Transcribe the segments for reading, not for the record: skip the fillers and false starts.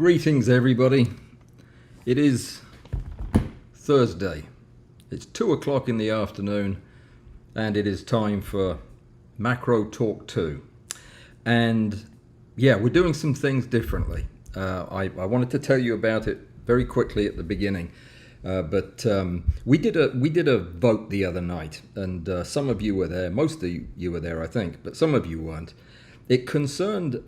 Greetings everybody. It is Thursday. It's 2 o'clock in the afternoon and it is time for Macro Talk 2. And yeah, we're doing some things differently. I wanted to tell you about it very quickly at the beginning. But we did a vote the other night, and some of you were there. Most of you were there, I think, but some of you weren't. It concerned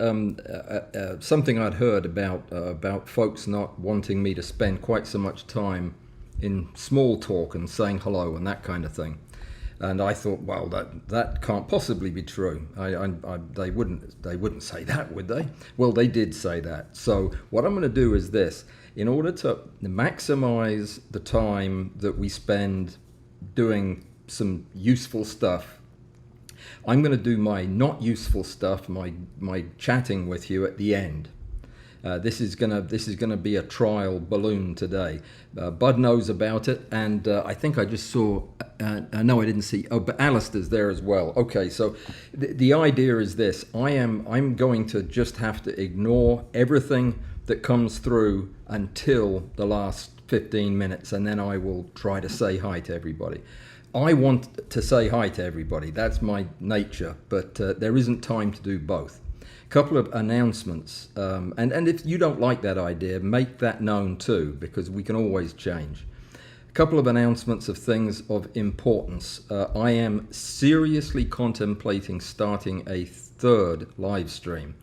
something I'd heard about folks not wanting me to spend quite so much time in small talk and saying hello and that kind of thing. And I thought, well, that can't possibly be true. They wouldn't say that, would they? Well, they did say that. So what I'm going to do is this. In order to maximize the time that we spend doing some useful stuff, I'm going to do my not useful stuff, my chatting with you at the end. This is gonna be a trial balloon today. Bud knows about it, and I think I just saw. No, I didn't see. Oh, but Alistair's there as well. Okay, so the idea is this: I'm going to just have to ignore everything that comes through until the last 15 minutes, and then I will try to say hi to everybody. I want to say hi to everybody. That's my nature, but there isn't time to do both. A couple of announcements, and if you don't like that idea, make that known too, because we can always change. A couple of announcements of things of importance. I am seriously contemplating starting a third live stream.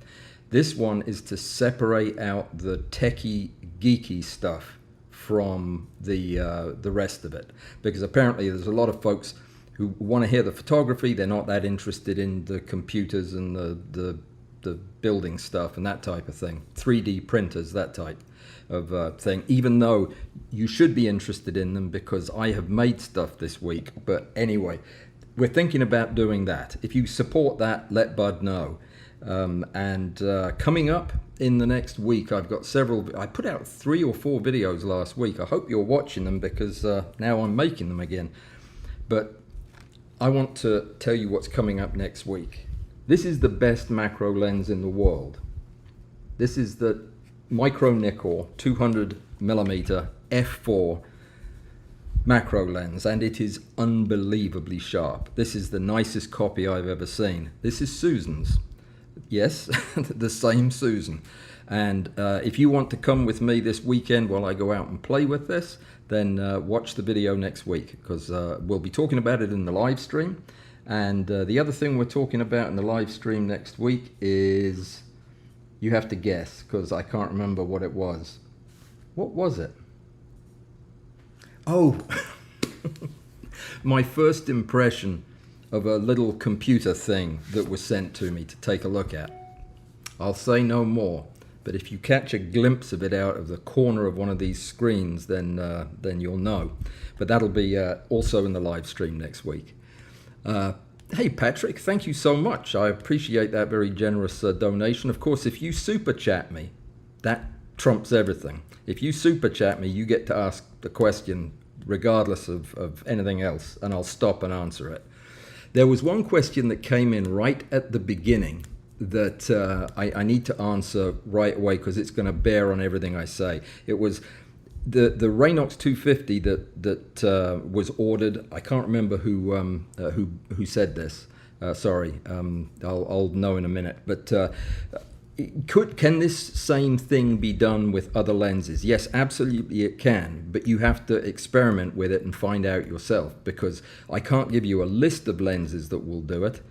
This one is to separate out the techie, geeky stuff from the rest of it, because apparently there's a lot of folks who want to hear the photography. They're not that interested in the computers and the building stuff and that type of thing, 3D printers, that type of thing, even though you should be interested in them because I have made stuff this week. But anyway, we're thinking about doing that. If you support that, let Bud know. Coming up in the next week, I've got several. I put out 3 or 4 videos last week. I hope you're watching them, because now I'm making them again. But I want to tell you what's coming up next week. This is the best macro lens in the world. This is the Micro Nikkor 200mm f4 macro lens, and it is unbelievably sharp. This is the nicest copy I've ever seen. This is Susan's. Yes, the same Susan. And if you want to come with me this weekend while I go out and play with this, then watch the video next week, because we'll be talking about it in the live stream. And the other thing we're talking about in the live stream next week is, you have to guess, because I can't remember what it was. What was it? Oh, my first impression of a little computer thing that was sent to me to take a look at. I'll say no more, but if you catch a glimpse of it out of the corner of one of these screens, then you'll know. But that'll be also in the live stream next week. Hey Patrick, thank you so much. I appreciate that very generous donation. Of course, if you super chat me, that trumps everything. If you super chat me, you get to ask the question regardless of anything else, and I'll stop and answer it. There was one question that came in right at the beginning that I need to answer right away, because it's going to bear on everything I say. It was the Raynox 250 that was ordered. I can't remember who said this. Sorry, I'll know in a minute. But can this same thing be done with other lenses? Yes, absolutely it can, but you have to experiment with it and find out yourself, because I can't give you a list of lenses that will do it.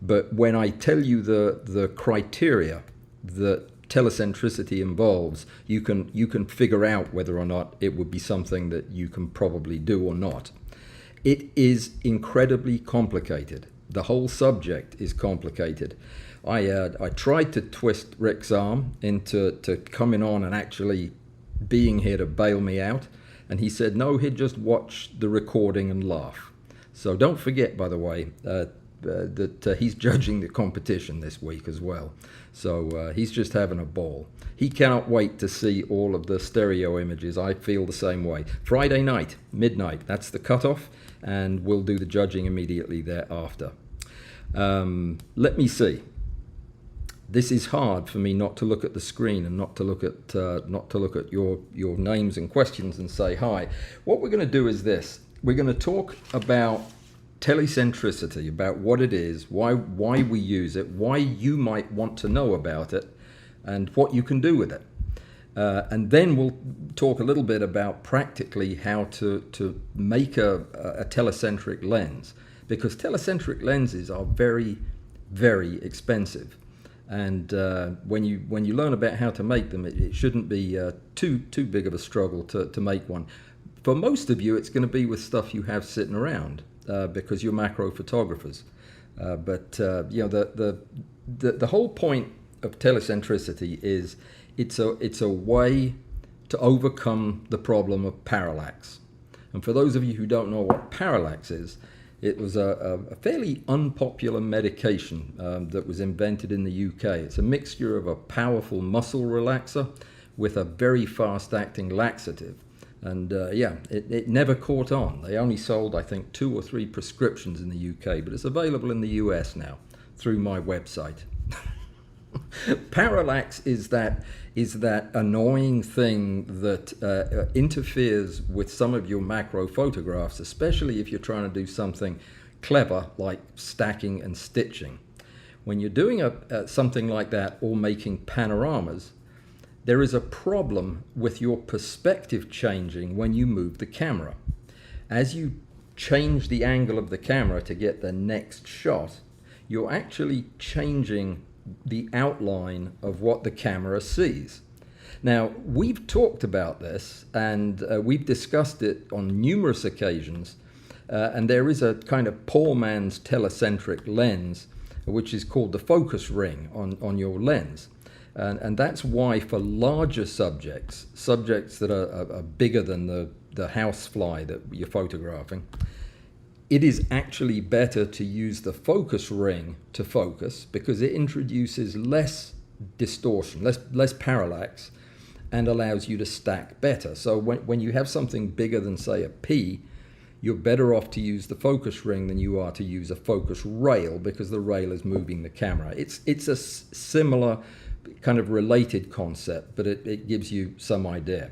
But when I tell you the criteria that telecentricity involves, you can figure out whether or not it would be something that you can probably do or not. It is incredibly complicated. The whole subject is complicated. I tried to twist Rick's arm into coming on and actually being here to bail me out, and he said no, he'd just watch the recording and laugh. So don't forget, by the way, that he's judging the competition this week as well. So he's just having a ball. He cannot wait to see all of the stereo images. I feel the same way. Friday night, midnight, that's the cutoff, and we'll do the judging immediately thereafter. Let me see. this is hard for me not to look at the screen and not to look at your names and questions and say hi. What we're going to do is this. We're going to talk about telecentricity, about what it is, why we use it, why you might want to know about it, and what you can do with it. And then we'll talk a little bit about practically how to make a telecentric lens, because telecentric lenses are very, very expensive. And when you learn about how to make them, it shouldn't be too big of a struggle to make one. For most of you, it's going to be with stuff you have sitting around because you're macro photographers. But you know, the whole point of telecentricity is it's a way to overcome the problem of parallax. And for those of you who don't know what parallax is, it was a fairly unpopular medication that was invented in the UK. It's a mixture of a powerful muscle relaxer with a very fast-acting laxative. And yeah, it never caught on. They only sold, I think, 2 or 3 prescriptions in the UK, but it's available in the US now through my website. Parallax is that annoying thing that interferes with some of your macro photographs, especially if you're trying to do something clever like stacking and stitching. When you're doing something like that or making panoramas, there is a problem with your perspective changing when you move the camera. As you change the angle of the camera to get the next shot, you're actually changing the outline of what the camera sees. Now, we've talked about this and we've discussed it on numerous occasions, and there is a kind of poor man's telecentric lens, which is called the focus ring on your lens. And that's why for larger subjects that are bigger than the housefly that you're photographing, it is actually better to use the focus ring to focus, because it introduces less distortion, less parallax, and allows you to stack better. So when you have something bigger than, say, a P, you're better off to use the focus ring than you are to use a focus rail, because the rail is moving the camera. It's a similar kind of related concept, but it gives you some idea.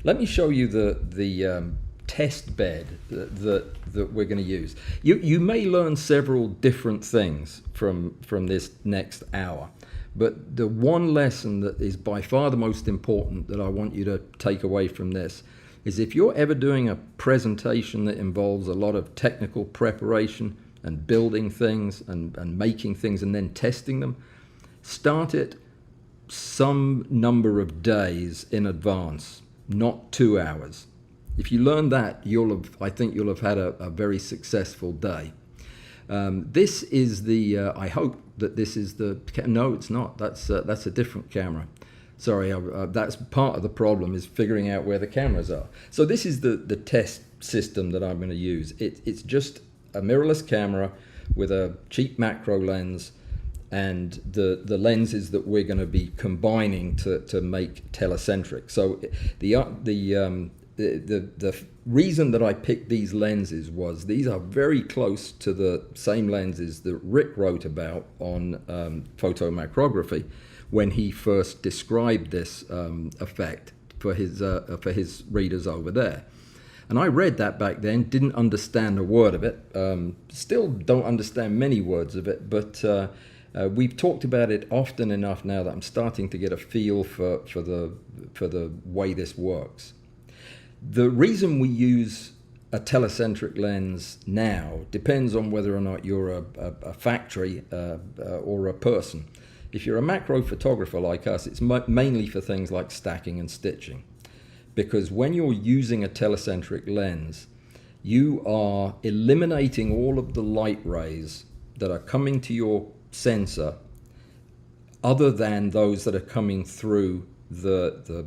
Let me show you the test bed that we're going to use. You may learn several different things from this next hour, but the one lesson that is by far the most important that I want you to take away from this is, if you're ever doing a presentation that involves a lot of technical preparation and building things and making things and then testing them, start it some number of days in advance, not 2 hours. If you learn that, I think you'll have had a very successful day. This is I hope that this is no, it's not. That's a different camera. Sorry, that's part of the problem, is figuring out where the cameras are. So this is the test system that I'm going to use. It's just a mirrorless camera with a cheap macro lens and the lenses that we're going to be combining to make telecentric. So the reason that I picked these lenses was these are very close to the same lenses that Rick wrote about on photomacrography when he first described this effect for his readers over there. And I read that back then, didn't understand a word of it, still don't understand many words of it, but we've talked about it often enough now that I'm starting to get a feel for the way this works. The reason we use a telecentric lens now depends on whether or not you're a factory or a person. If you're a macro photographer like us, it's mainly for things like stacking and stitching. Because when you're using a telecentric lens, you are eliminating all of the light rays that are coming to your sensor other than those that are coming through the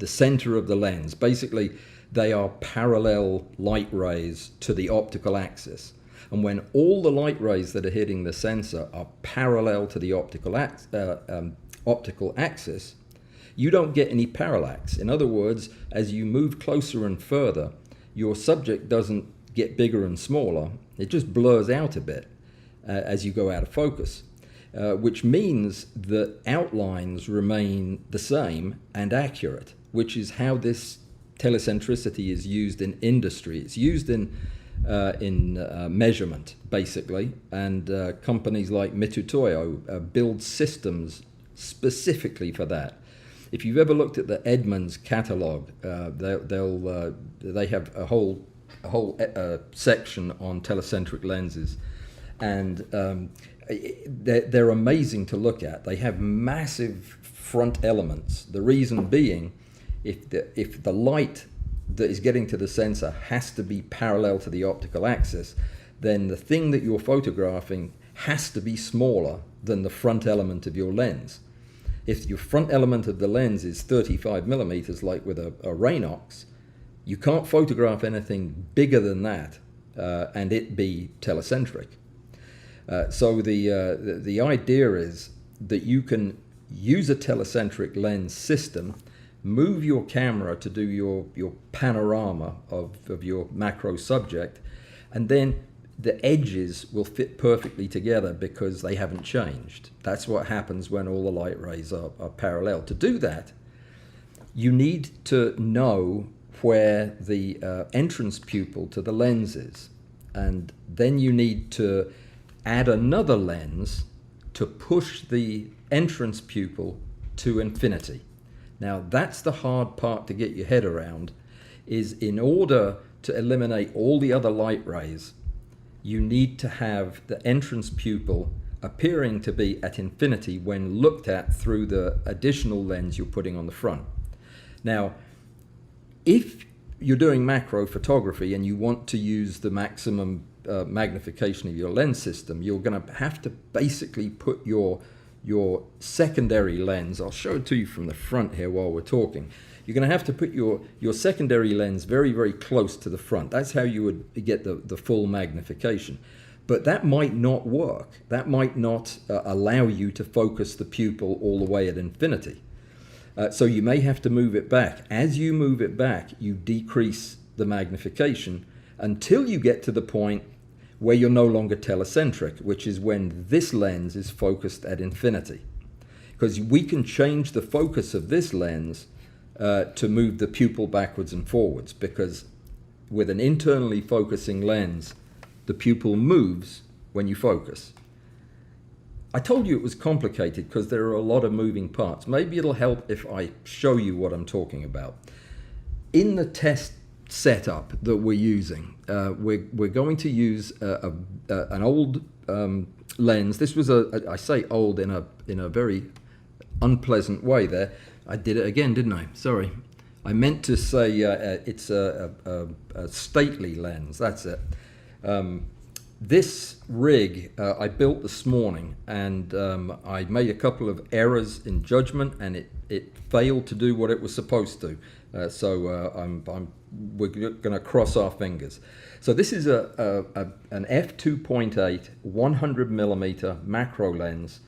center of the lens. Basically, they are parallel light rays to the optical axis. And when all the light rays that are hitting the sensor are parallel to the optical axis, you don't get any parallax. In other words, as you move closer and further, your subject doesn't get bigger and smaller. It just blurs out a bit as you go out of focus. which means that outlines remain the same and accurate, which is how this telecentricity is used in industry. It's used in measurement, basically, and companies like Mitutoyo build systems specifically for that. If you've ever looked at the Edmunds catalog, they have a whole section on telecentric lenses, and they're amazing to look at. They have massive front elements. The reason being, if the light that is getting to the sensor has to be parallel to the optical axis, then the thing that you're photographing has to be smaller than the front element of your lens. If your front element of the lens is 35 millimeters, like with a Raynox, you can't photograph anything bigger than that and it be telecentric. So the idea is that you can use a telecentric lens system, move your camera to do your panorama of your macro subject, and then the edges will fit perfectly together because they haven't changed. That's what happens when all the light rays are parallel. To do that, you need to know where the entrance pupil to the lens is, and then you need to add another lens to push the entrance pupil to infinity. Now that's the hard part to get your head around, is in order to eliminate all the other light rays, you need to have the entrance pupil appearing to be at infinity when looked at through the additional lens you're putting on the front. Now, if you're doing macro photography and you want to use the maximum magnification of your lens system, you're going to have to basically put your secondary lens, I'll show it to you from the front here while we're talking, you're going to have to put your secondary lens very, very close to the front. That's how you would get the full magnification. But that might not work. That might not allow you to focus the pupil all the way at infinity. So you may have to move it back. As you move it back, you decrease the magnification until you get to the point where you're no longer telecentric, which is when this lens is focused at infinity. Because we can change the focus of this lens to move the pupil backwards and forwards, because with an internally focusing lens, the pupil moves when you focus. I told you it was complicated because there are a lot of moving parts. Maybe it'll help if I show you what I'm talking about. In the test setup that we're using, we're going to use an old lens. This was I say old in a very unpleasant way there. I did it again, didn't I? Sorry. I meant to say it's a stately lens. That's it. This rig I built this morning, and I made a couple of errors in judgment, and it failed to do what it was supposed to. We're going to cross our fingers. So this is an f2.8 100 millimeter macro lens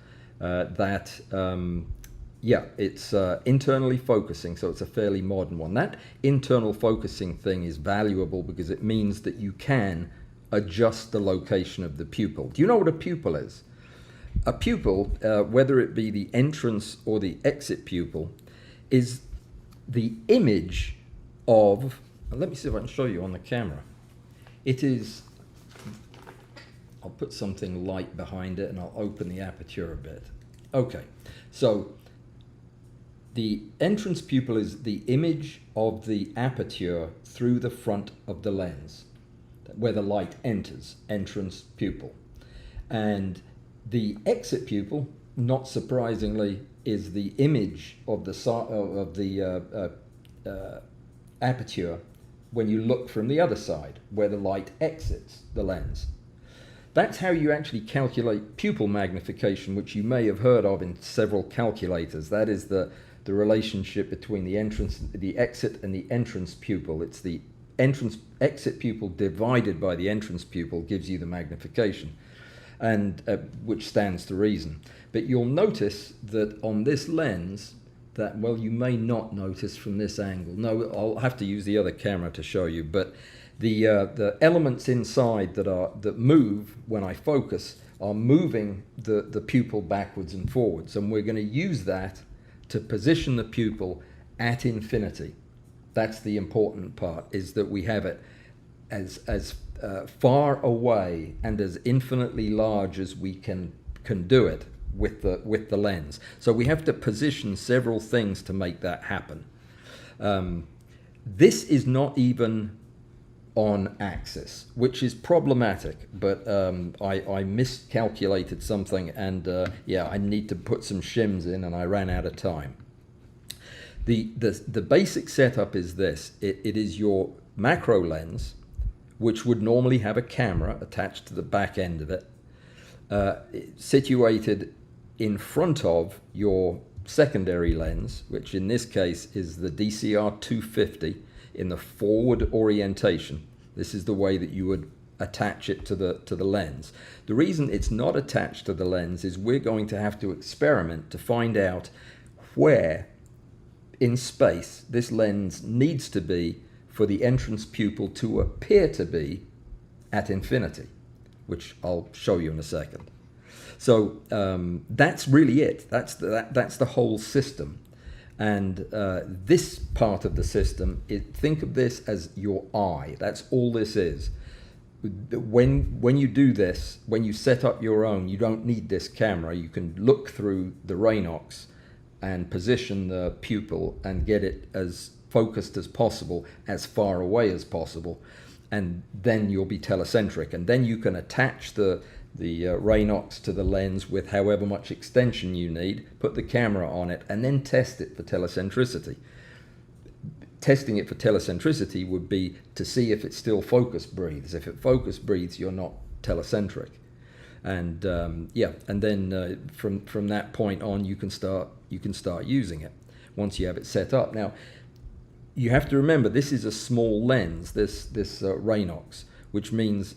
it's internally focusing, so it's a fairly modern one. That internal focusing thing is valuable because it means that you can adjust the location of the pupil. Do you know what a pupil is? A pupil, whether it be the entrance or the exit pupil, is the image of, let me see if I can show you on the camera. It is, I'll put something light behind it and I'll open the aperture a bit. Okay, so the entrance pupil is the image of the aperture through the front of the lens, where the light enters, entrance pupil. And the exit pupil, not surprisingly, is the image of the aperture when you look from the other side, where the light exits the lens. That's how you actually calculate pupil magnification, which you may have heard of in several calculators. That is the relationship between the exit and the entrance pupil. It's the exit pupil divided by the entrance pupil gives you the magnification, and which stands to reason. But you'll notice that on this lens, that, well, you may not notice from this angle. No, I'll have to use the other camera to show you. But the elements inside that move when I focus are moving the pupil backwards and forwards, and we're going to use that to position the pupil at infinity. That's the important part, is that we have it as far away and as infinitely large as we can do it with the lens. So we have to position several things to make that happen. This is not even on axis, which is problematic, but I miscalculated something, and yeah, I need to put some shims in, and I ran out of time. The basic setup is this. It is your macro lens, which would normally have a camera attached to the back end of it, situated in front of your secondary lens, which in this case is the DCR 250 in the forward orientation. This is the way that you would attach it to the lens. The reason it's not attached to the lens is we're going to have to experiment to find out where in space this lens needs to be for the entrance pupil to appear to be at infinity, which I'll show you in a second. So that's really it. That's the whole system. And this part of the system, think of this as your eye. That's all this is. When you do this, when you set up your own, you don't need this camera. You can look through the Raynox and position the pupil and get it as focused as possible, as far away as possible, and then you'll be telecentric. And then you can attach the Raynox to the lens with however much extension you need, put the camera on it, and then test it for telecentricity. Testing it for telecentricity would be to see if it still focus breathes. If it focus breathes, you're not telecentric. And yeah, and then from that point on, you can start using it once you have it set up. Now, you have to remember, this is a small lens, this Raynox, which means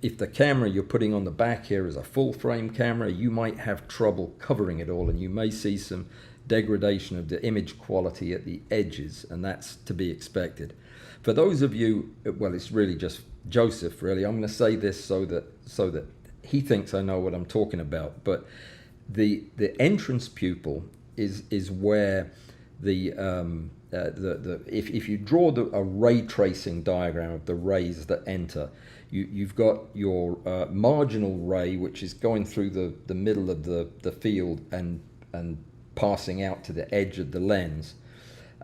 if the camera you're putting on the back here is a full frame camera, you might have trouble covering it all, and you may see some degradation of the image quality at the edges, and that's to be expected. For those of you, well, it's really just Joseph, really. I'm going to say this so that he thinks I know what I'm talking about, but the entrance pupil is where if you draw a ray tracing diagram of the rays that enter, you've got your marginal ray, which is going through the middle of the field and passing out to the edge of the lens.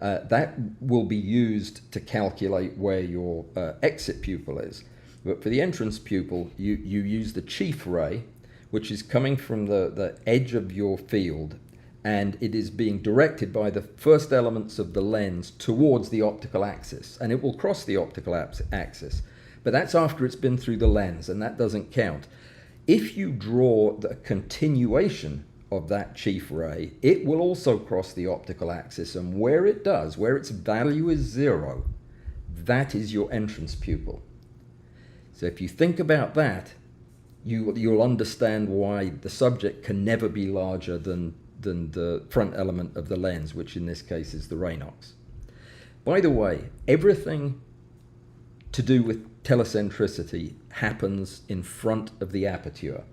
That will be used to calculate where your exit pupil is. But for the entrance pupil, you use the chief ray, which is coming from the edge of your field, and it is being directed by the first elements of the lens towards the optical axis, and it will cross the optical axis. But that's after it's been through the lens, and that doesn't count. If you draw the continuation of that chief ray, it will also cross the optical axis, and where it does, where its value is 0, that is your entrance pupil. So if you think about that, you'll understand why the subject can never be larger than the front element of the lens, which in this case is the Raynox. By the way, everything to do with telecentricity happens in front of the aperture.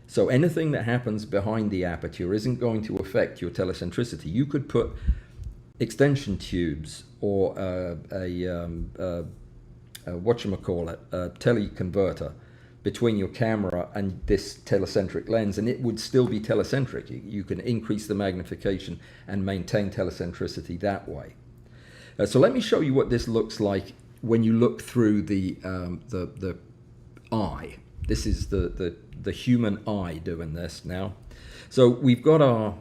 So anything that happens behind the aperture isn't going to affect your telecentricity. You could put extension tubes or a teleconverter between your camera and this telecentric lens, and it would still be telecentric. You can increase the magnification and maintain telecentricity that way. So let me show you what this looks like when you look through the eye. This is the human eye doing this now. So we've got our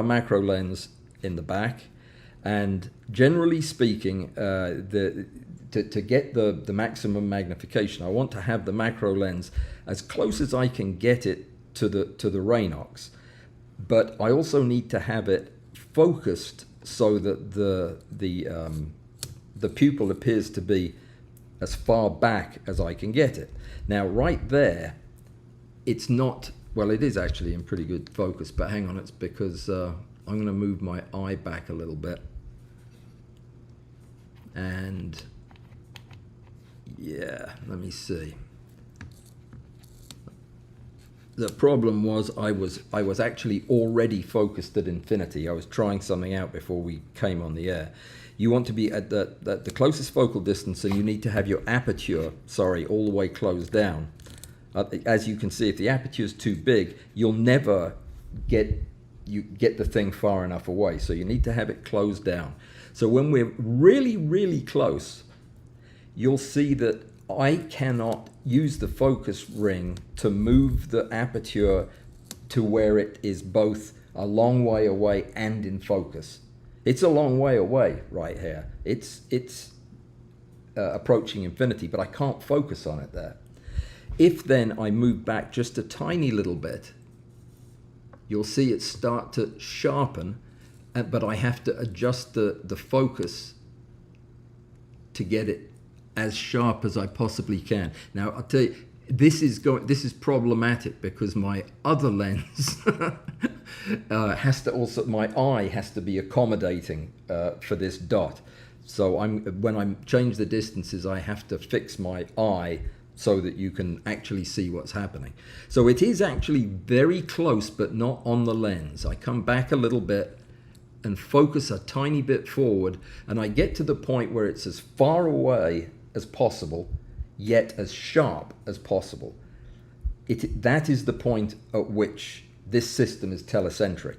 macro lens in the back, and generally speaking, to get the maximum magnification, I want to have the macro lens as close as I can get it to the Raynox, but I also need to have it focused so that the pupil appears to be as far back as I can get it. Now right there, it's not, well, it is actually in pretty good focus, but hang on, it's because I'm going to move my eye back a little bit. And yeah, let me see. The problem was I was actually already focused at infinity. I was trying something out before we came on the air. You want to be at the closest focal distance, and you need to have your aperture, all the way closed down. As you can see, if the aperture is too big, you'll never get the thing far enough away. So you need to have it closed down. So when we're really, really close, you'll see that I cannot use the focus ring to move the aperture to where it is both a long way away and in focus. It's a long way away right here. It's approaching infinity, but I can't focus on it there. If then I move back just a tiny little bit, you'll see it start to sharpen, but I have to adjust the focus to get it as sharp as I possibly can. Now I'll tell you, this is problematic because my other lens has to also, my eye has to be accommodating for this dot. So when I change the distances, I have to fix my eye so that you can actually see what's happening. So it is actually very close, but not on the lens. I come back a little bit and focus a tiny bit forward, and I get to the point where it's as far away as possible, yet as sharp as possible. That is the point at which this system is telecentric.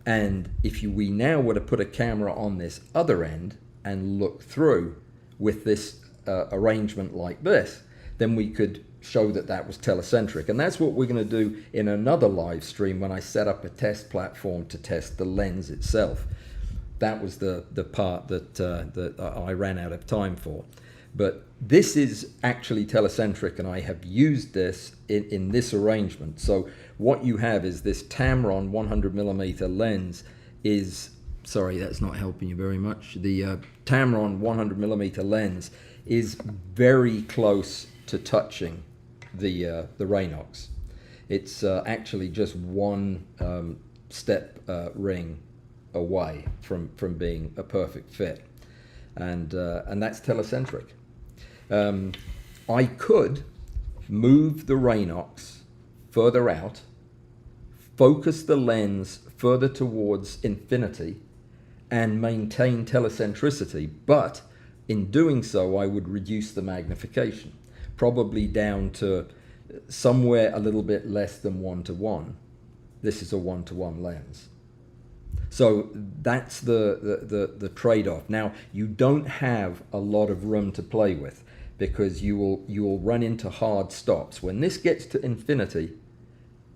And if we now were to put a camera on this other end and look through with this arrangement like this, then we could show that was telecentric. And that's what we're going to do in another live stream when I set up a test platform to test the lens itself. That was the part that I ran out of time for. But this is actually telecentric, and I have used this in this arrangement. So what you have is this Tamron 100mm lens is, sorry, that's not helping you very much. The Tamron 100mm lens is very close to touching the Raynox. It's actually just one step ring away from being a perfect fit, and that's telecentric. I could move the Raynox further out, focus the lens further towards infinity, and maintain telecentricity, but in doing so I would reduce the magnification, probably down to somewhere a little bit less than 1:1. This is a 1:1 lens. So that's the trade-off. Now, you don't have a lot of room to play with because you will run into hard stops. When this gets to infinity,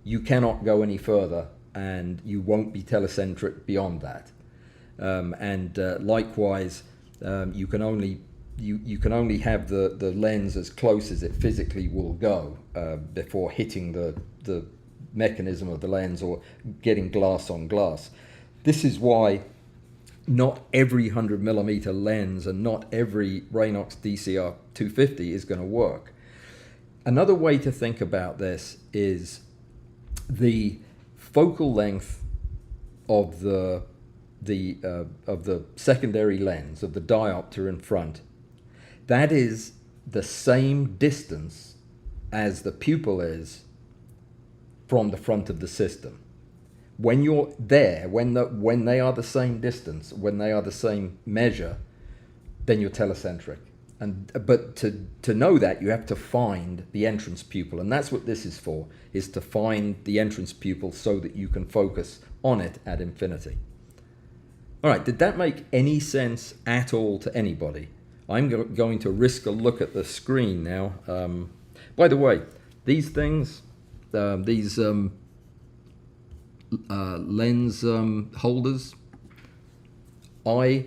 you cannot go any further, and you won't be telecentric beyond that. Likewise, you can only have the lens as close as it physically will go before hitting the mechanism of the lens or getting glass on glass. This is why not every 100mm lens and not every Raynox DCR 250 is going to work. Another way to think about this is the focal length of the secondary lens, of the diopter in front. That is the same distance as the pupil is from the front of the system. When you're there, when they are the same distance, when they are the same measure, then you're telecentric. But to know that, you have to find the entrance pupil, and that's what this is for, is to find the entrance pupil so that you can focus on it at infinity. All right, did that make any sense at all to anybody? I'm going to risk a look at the screen now. By the way, these things, lens holders, I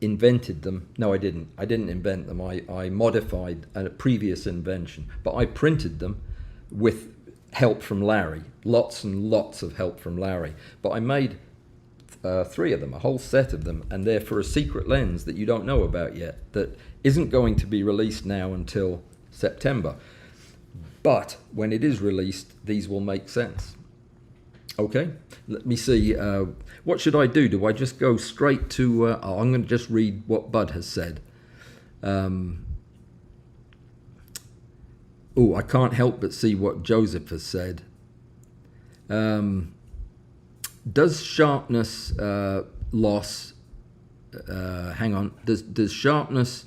invented them. No, I didn't. I didn't invent them. I modified a previous invention, but I printed them with help from Larry. Lots and lots of help from Larry. But I made 3 of them, a whole set of them, and they're for a secret lens that you don't know about yet, that isn't going to be released now until September. But when it is released, these will make sense. Okay, let me see. What should I do? Do I just go straight to... I'm going to just read what Bud has said. Oh, I can't help but see what Joseph has said. Does sharpness loss? Hang on. Does sharpness?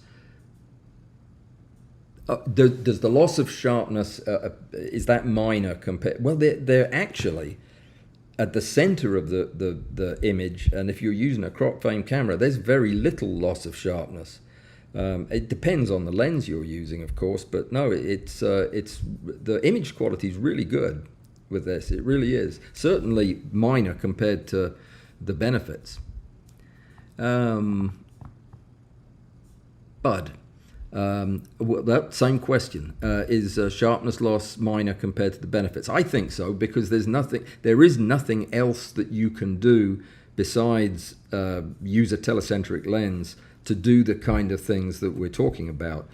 Does the loss of sharpness is that minor compared? Well, they're actually at the center of the image, and if you're using a crop frame camera, there's very little loss of sharpness. It depends on the lens you're using, of course, but no, it's the image quality is really good with this. It really is. Certainly minor compared to the benefits. Bud, that same question, is sharpness loss minor compared to the benefits? I think so, because there is nothing else that you can do besides use a telecentric lens to do the kind of things that we're talking about,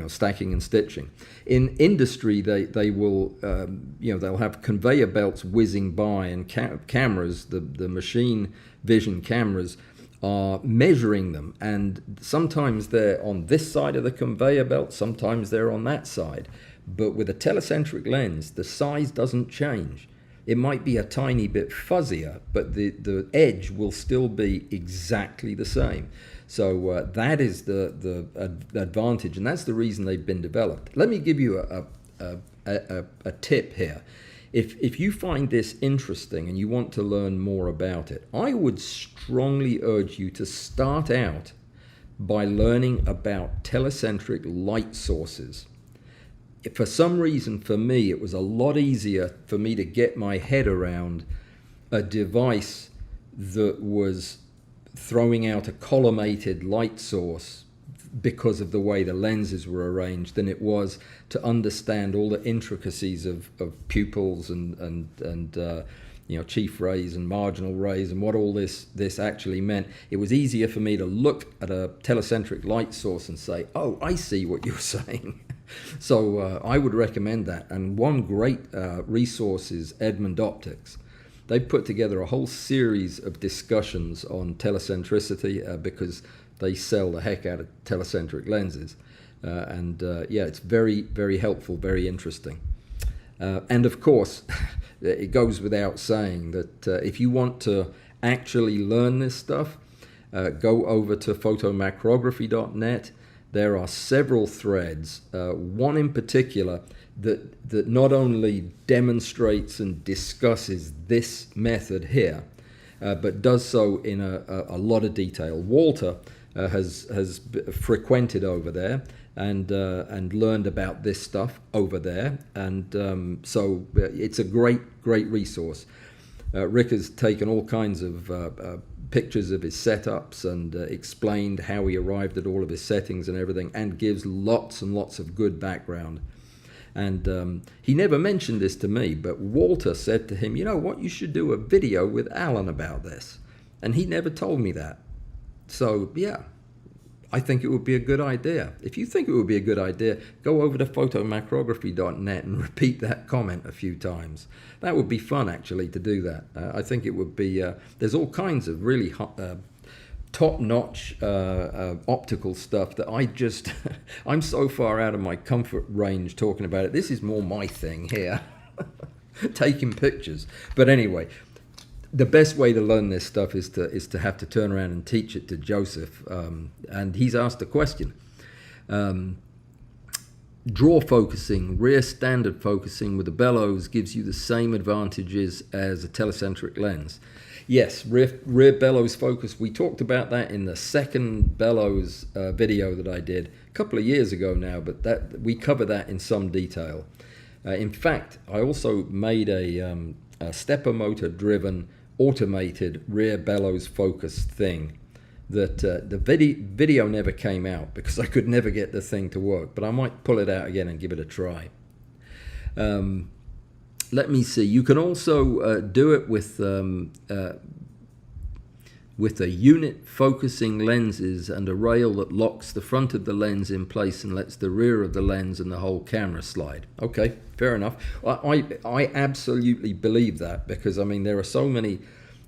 stacking and stitching. In industry, they will they'll have conveyor belts whizzing by, and cameras, the machine vision cameras, are measuring them, and sometimes they're on this side of the conveyor belt, sometimes they're on that side. But with a telecentric lens, the size doesn't change. It might be a tiny bit fuzzier, but the edge will still be exactly the same. So that is the advantage, and that's the reason they've been developed. Let me give you a tip here. If you find this interesting and you want to learn more about it, I would strongly urge you to start out by learning about telecentric light sources. For some reason, for me, it was a lot easier for me to get my head around a device that was throwing out a collimated light source because of the way the lenses were arranged than it was to understand all the intricacies of pupils and chief rays and marginal rays and what all this actually meant. It was easier for me to look at a telecentric light source and say, oh, I see what you're saying. So I would recommend that. And one great resource is Edmund Optics. They've put together a whole series of discussions on telecentricity because they sell the heck out of telecentric lenses. It's very, very helpful, very interesting. And of course, it goes without saying that if you want to actually learn this stuff, go over to photomacrography.net. There are several threads, one in particular that not only demonstrates and discusses this method here, but does so in a lot of detail. Walter has frequented over there and learned about this stuff over there, and so it's a great resource. Rick has taken all kinds of pictures of his setups and explained how he arrived at all of his settings and everything, and gives lots and lots of good background. And he never mentioned this to me, but Walter said to him, you know what, you should do a video with Allan about this. And he never told me that. So yeah, I think it would be a good idea. If you think it would be a good idea, go over to photomacrography.net and repeat that comment a few times. That would be fun, actually, to do that. I think it would be, there's all kinds of really top-notch optical stuff that I'm so far out of my comfort range talking about it. This is more my thing here, taking pictures. But anyway, the best way to learn this stuff is to have to turn around and teach it to Joseph. And he's asked a question. Draw focusing, rear standard focusing with a bellows gives you the same advantages as a telecentric lens. Yes, rear bellows focus. We talked about that in the second bellows video that I did a couple of years ago now, but that we cover that in some detail. In fact, I also made a stepper motor driven automated rear bellows focus thing that the video never came out because I could never get the thing to work, but I might pull it out again and give it a try. Let me see. You can also do it with a unit focusing lenses and a rail that locks the front of the lens in place and lets the rear of the lens and the whole camera slide. Okay, fair enough. I absolutely believe that because, I mean, there are so many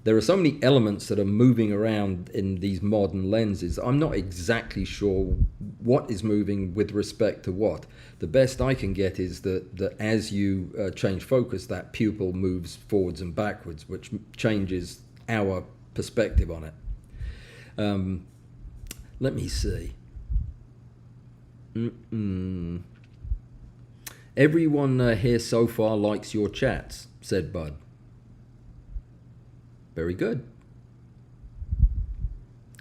there are so many elements that are moving around in these modern lenses. I'm not exactly sure what is moving with respect to what. The best I can get is that as you change focus, that pupil moves forwards and backwards, which changes our perspective on it. Let me see. Everyone here so far likes your chats, said Bud. Very good.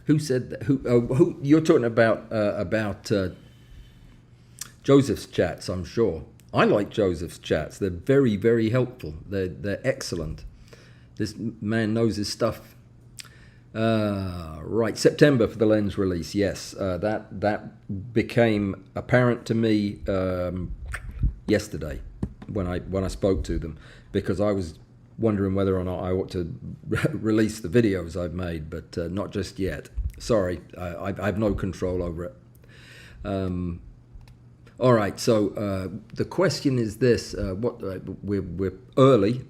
Who said that? Who you're talking about Joseph's chats, I'm sure. I like Joseph's chats. They're very, very helpful. They're excellent. This man knows his stuff. Right, September for the lens release. Yes, that became apparent to me yesterday when I spoke to them, because I was wondering whether or not I ought to release the videos I've made, but not just yet. Sorry, I have no control over it. All right, so the question is this: we're early,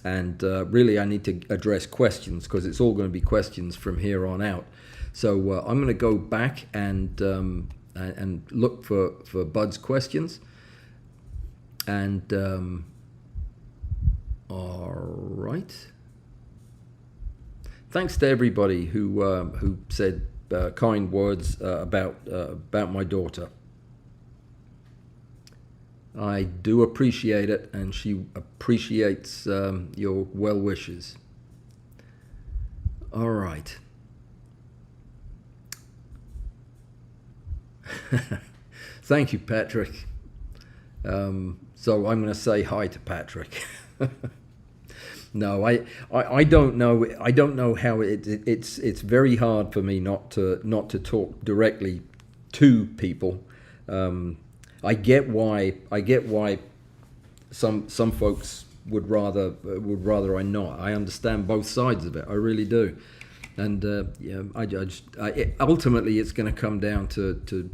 and really I need to address questions, because it's all going to be questions from here on out. So I'm going to go back and look for Bud's questions, and. All right. Thanks to everybody who said kind words about my daughter. I do appreciate it, and she appreciates your well wishes. All right. Thank you, Patrick. So I'm going to say hi to Patrick. No, I don't know. I don't know how it's very hard for me not to talk directly to people. I get why some folks would rather I not. I understand both sides of it. I really do. And ultimately it's going to come down to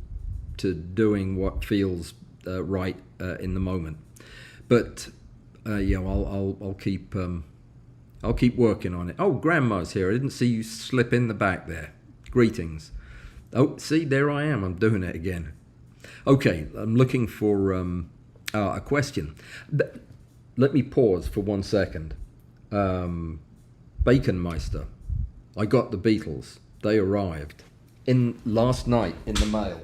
doing what feels right in the moment. But I'll keep working on it. Oh, Grandma's here. I didn't see you slip in the back there. Greetings. Oh, see, there I am. I'm doing it again. Okay, I'm looking for a question. Let me pause for 1 second. Baconmeister. I got the beetles. They arrived last night in the mail.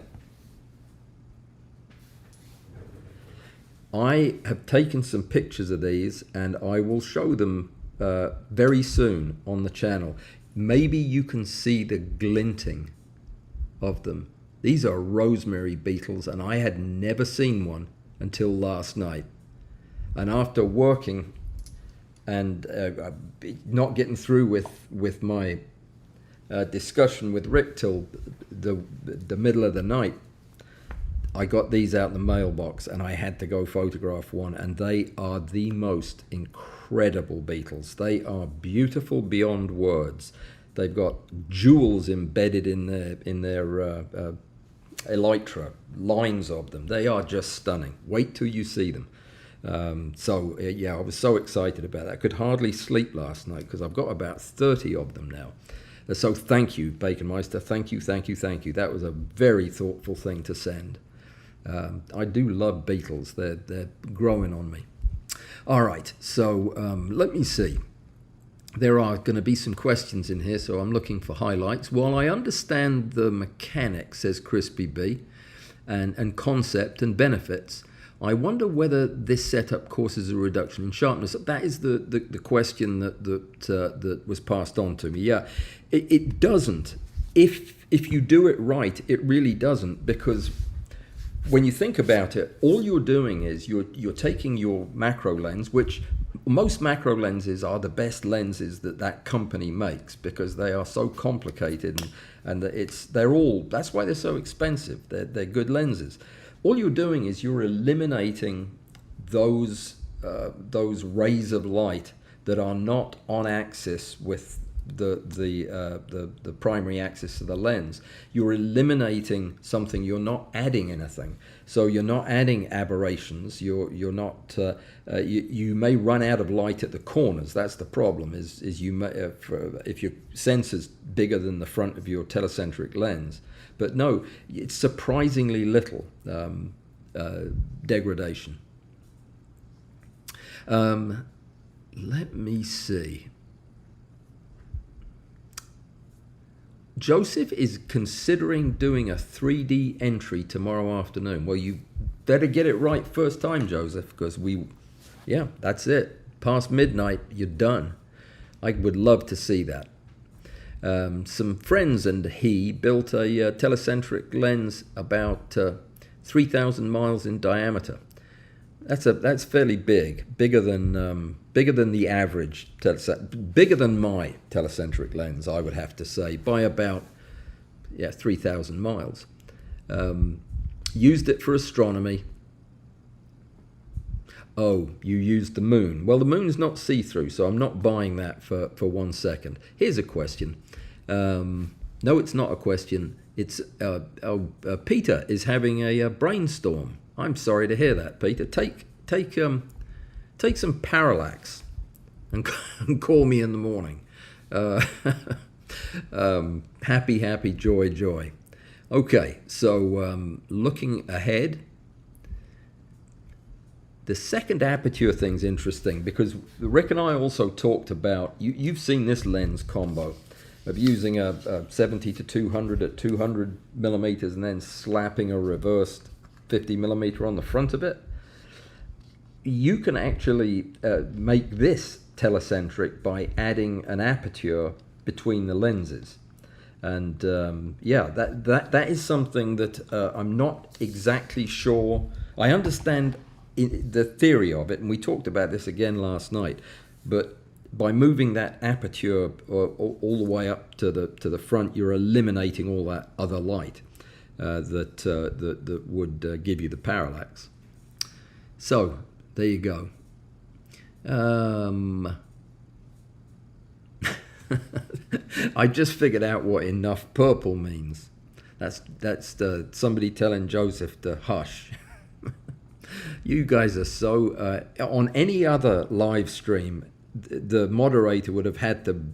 I have taken some pictures of these, and I will show them very soon on the channel. Maybe you can see the glinting of them. These are Rosemary beetles, and I had never seen one until last night. And after working and not getting through with my discussion with Rick till the middle of the night, I got these out the mailbox, and I had to go photograph one, and they are the most incredible beetles. They are beautiful beyond words. They've got jewels embedded in their elytra, lines of them. They are just stunning. Wait till you see them. Yeah, I was so excited about that. I could hardly sleep last night because I've got about 30 of them now. So thank you, Baconmeister. Thank you, thank you, thank you. That was a very thoughtful thing to send. I do love beetles. They're growing on me. All right, so let me see. There are going to be some questions in here, so I'm looking for highlights. While I understand the mechanics, says Crispy B, and concept and benefits, I wonder whether this setup causes a reduction in sharpness. That is the question that was passed on to me. Yeah, it doesn't. If you do it right, it really doesn't, because when you think about it, all you're doing is you're taking your macro lens, which most macro lenses are the best lenses that company makes because they are so complicated and that's why they're so expensive. They're good lenses. All you're doing is you're eliminating those rays of light that are not on axis with the primary axis of the lens. You're eliminating something. You're not adding anything. So you're not adding aberrations. You're not. You may run out of light at the corners. That's the problem. Is you may, if your sensor's bigger than the front of your telecentric lens. But no, it's surprisingly little degradation. Let me see. Joseph is considering doing a 3D entry tomorrow afternoon. Well, you better get it right first time, Joseph, because yeah, that's it. Past midnight, you're done. I would love to see that. Some friends and he built a telecentric lens about 3,000 miles in diameter. That's fairly big, bigger than the average bigger than my telecentric lens, I would have to say, by about 3,000 miles. Used it for astronomy. Oh, you used the moon. Well, the moon's not see-through, so I'm not buying that for 1 second. Here's a question. No, it's not a question. It's Peter is having a brainstorm. I'm sorry to hear that, Peter. Take some Parallax and call me in the morning. Happy, joy. Okay, so looking ahead, the second aperture thing's interesting because Rick and I also talked about, you've seen this lens combo of using a 70 to 200 at 200 millimeters and then slapping a reversed 50 millimeter on the front of it. You can actually make this telecentric by adding an aperture between the lenses. And that is something that I'm not exactly sure. I understand the theory of it, and we talked about this again last night, but by moving that aperture all the way up to the front, you're eliminating all that other light that would give you the parallax. So there you go. I just figured out what enough purple means. That's somebody telling Joseph to hush. You guys are so on any other live stream, the moderator would have had to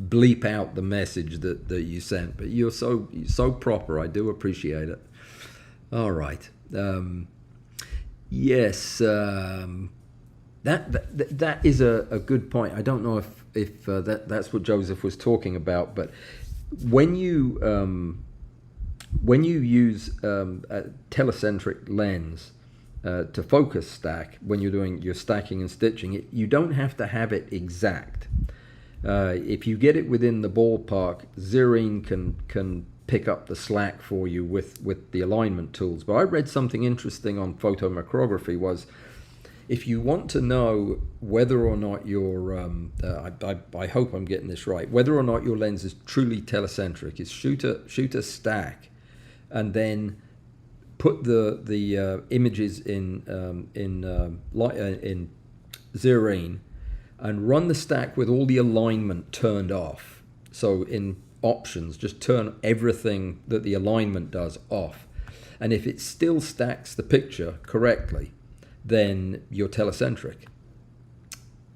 bleep out the message that you sent, but you're so proper. I do appreciate it. All right. Yes. That is a good point. I don't know if that's what Joseph was talking about, but when you use a telecentric lens to focus stack, when you're doing your stacking and stitching, you don't have to have it exact. If you get it within the ballpark, Zerine can pick up the slack for you with the alignment tools. But I read something interesting on photomicrography was, if you want to know whether or not your, I hope I'm getting this right, whether or not your lens is truly telecentric, is shoot a stack, and then put the images in Zerine, and run the stack with all the alignment turned off. So in options, just turn everything that the alignment does off, and if it still stacks the picture correctly, then you're telecentric,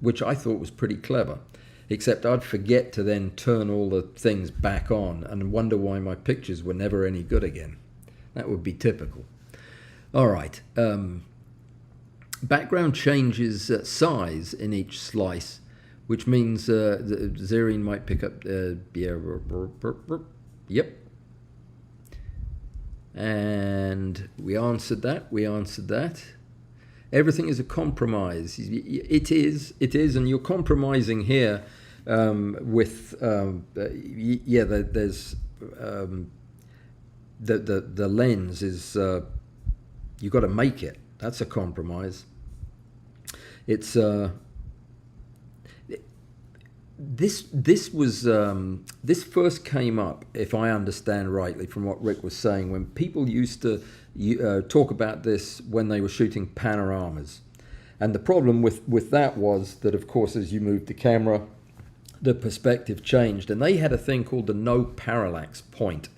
which I thought was pretty clever, except I'd forget to then turn all the things back on and wonder why my pictures were never any good again. That would be typical. All right. Background changes size in each slice, which means the Zerine might pick up, yep. And we answered that. Everything is a compromise. It is, and you're compromising here with, there's, the lens is, you've got to make it. That's a compromise. It's, this first came up, if I understand rightly from what Rick was saying, when people used to talk about this when they were shooting panoramas. And the problem with that was that, of course, as you moved the camera, the perspective changed, and they had a thing called the no parallax point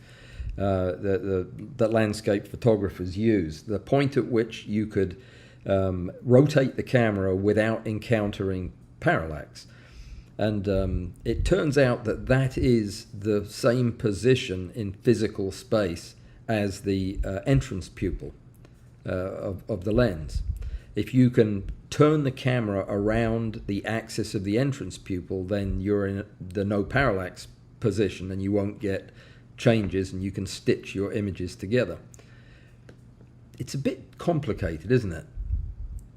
that landscape photographers use, the point at which you could rotate the camera without encountering parallax. And it turns out that that is the same position in physical space as the entrance pupil of the lens. If you can turn the camera around the axis of the entrance pupil, then you're in the no parallax position and you won't get changes, and you can stitch your images together. It's a bit complicated, isn't it?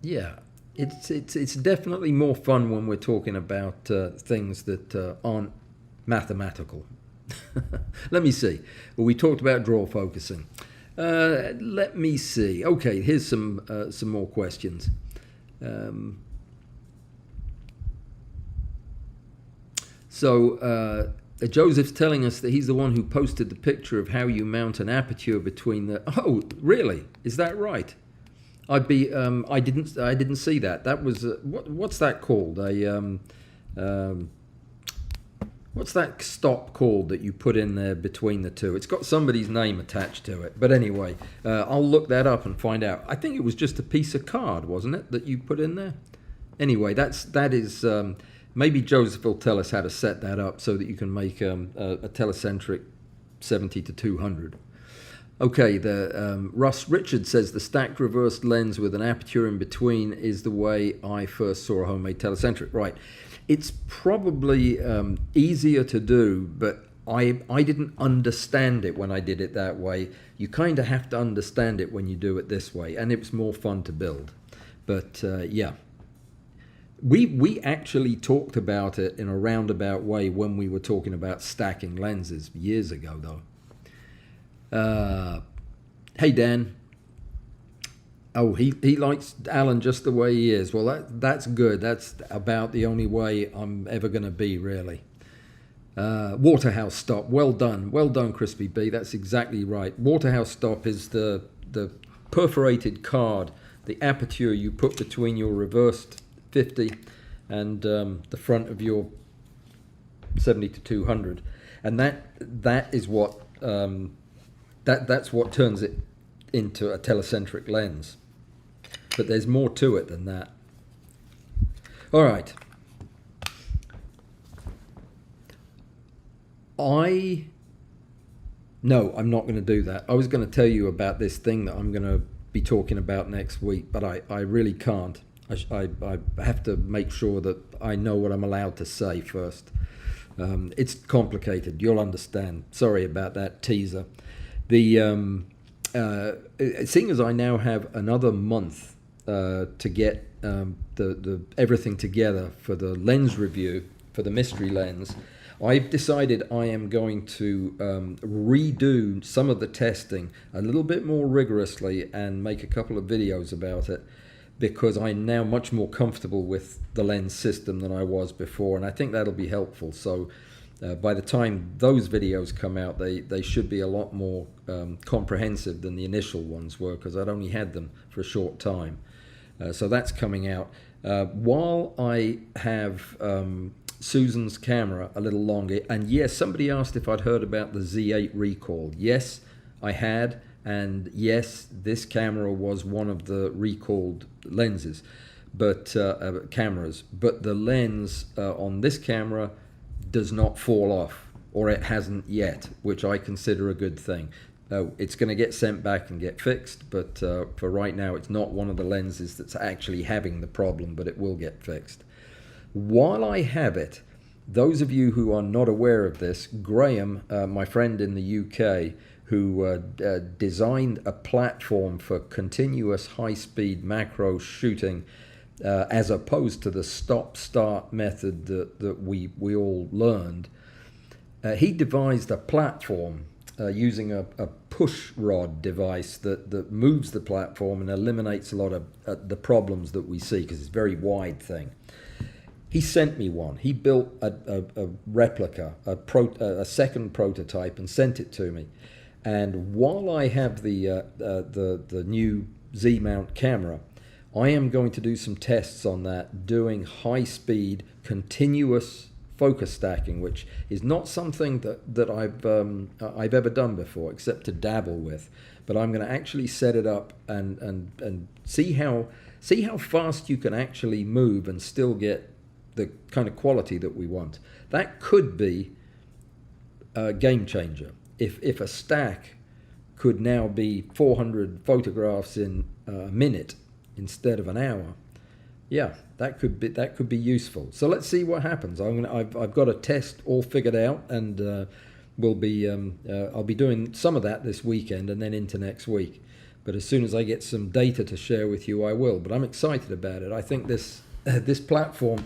Yeah, it's definitely more fun when we're talking about things that aren't mathematical. Let me see. Well, we talked about draw focusing. Let me see. Okay, here's some more questions. Joseph's telling us that he's the one who posted the picture of how you mount an aperture between the. Oh, really? Is that right? I didn't see that. That was what's that called? What's that stop called that you put in there between the two? It's got somebody's name attached to it. But anyway, I'll look that up and find out. I think it was just a piece of card, wasn't it, that you put in there? Anyway, that is. Maybe Joseph will tell us how to set that up so that you can make a telecentric 70-200. Okay, Russ Richard says the stacked reversed lens with an aperture in between is the way I first saw a homemade telecentric. Right. It's probably easier to do, but I didn't understand it when I did it that way. You kind of have to understand it when you do it this way, and it was more fun to build. But yeah. We actually talked about it in a roundabout way when we were talking about stacking lenses years ago, though. Hey, Dan. Oh, he likes Allan just the way he is. Well, that's good. That's about the only way I'm ever going to be, really. Waterhouse Stop. Well done. Well done, Crispy B. That's exactly right. Waterhouse Stop is the perforated card, the aperture you put between your reversed 50 and the front of your 70-200, and that is what that's what turns it into a telecentric lens. But there's more to it than that. All right. No, I'm not going to do that. I was going to tell you about this thing that I'm going to be talking about next week, but I really can't. I have to make sure that I know what I'm allowed to say first. It's complicated. You'll understand. Sorry about that teaser. Seeing as I now have another month to get the everything together for the lens review for the mystery lens, I've decided I am going to redo some of the testing a little bit more rigorously and make a couple of videos about it, because I'm now much more comfortable with the lens system than I was before, and I think that'll be helpful. So by the time those videos come out, they should be a lot more comprehensive than the initial ones were, because I'd only had them for a short time. So that's coming out. While I have Susan's camera a little longer, and yes, somebody asked if I'd heard about the Z8 recall. Yes, I had. And yes, this camera was one of the recalled lenses, but cameras. But the lens on this camera does not fall off, or it hasn't yet, which I consider a good thing. It's going to get sent back and get fixed, but for right now, it's not one of the lenses that's actually having the problem, but it will get fixed. While I have it, those of you who are not aware of this, Graham, my friend in the UK, who designed a platform for continuous high-speed macro shooting as opposed to the stop-start method that we all learned. He devised a platform using a push rod device that moves the platform and eliminates a lot of the problems that we see, because it's a very wide thing. He sent me one. He built a replica, a second prototype, and sent it to me. And while I have the new Z-mount camera, I am going to do some tests on that, doing high-speed, continuous focus stacking, which is not something that I've ever done before, except to dabble with. But I'm going to actually set it up and see how fast you can actually move and still get the kind of quality that we want. That could be a game changer. If a stack could now be 400 photographs in a minute instead of an hour, yeah, that could be useful. So let's see what happens. I've got a test all figured out, and I'll be doing some of that this weekend and then into next week. But as soon as I get some data to share with you, I will. But I'm excited about it. I think this platform,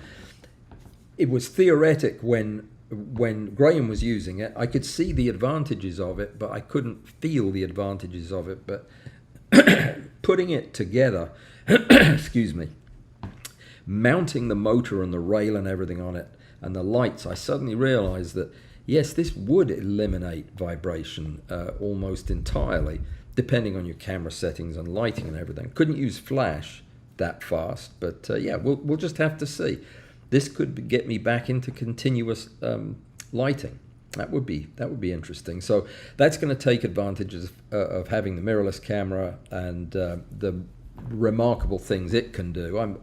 it was theoretic when Graham was using it. I could see the advantages of it, but I couldn't feel the advantages of it. But putting it together, excuse me, mounting the motor and the rail and everything on it and the lights, I suddenly realized that, yes, this would eliminate vibration almost entirely, depending on your camera settings and lighting and everything. Couldn't use flash that fast, but yeah, we'll just have to see. This could get me back into continuous lighting. That would be interesting. So that's going to take advantages of having the mirrorless camera and the remarkable things it can do. I'm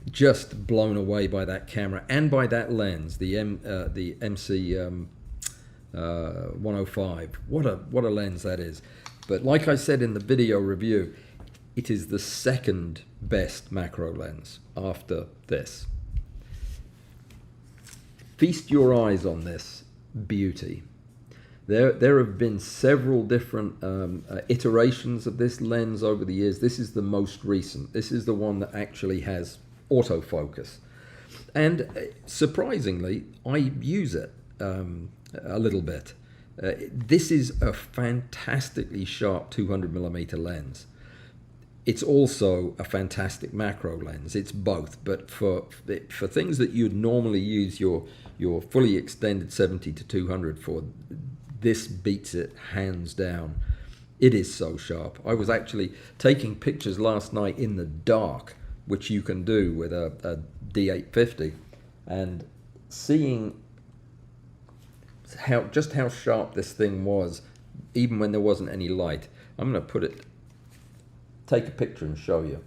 just blown away by that camera and by that lens, the MC105. What a lens that is. But like I said in the video review, it is the second best macro lens after this. Feast your eyes on this beauty. There have been several different iterations of this lens over the years. This is the most recent. This is the one that actually has autofocus. And surprisingly, I use it a little bit. This is a fantastically sharp 200mm lens. It's also a fantastic macro lens. It's both, but for things that you'd normally use your fully extended 70 to 200 for, this beats it hands down. It is so sharp. I was actually taking pictures last night in the dark, which you can do with a D850, and seeing how sharp this thing was, even when there wasn't any light. I'm going to take a picture and show you.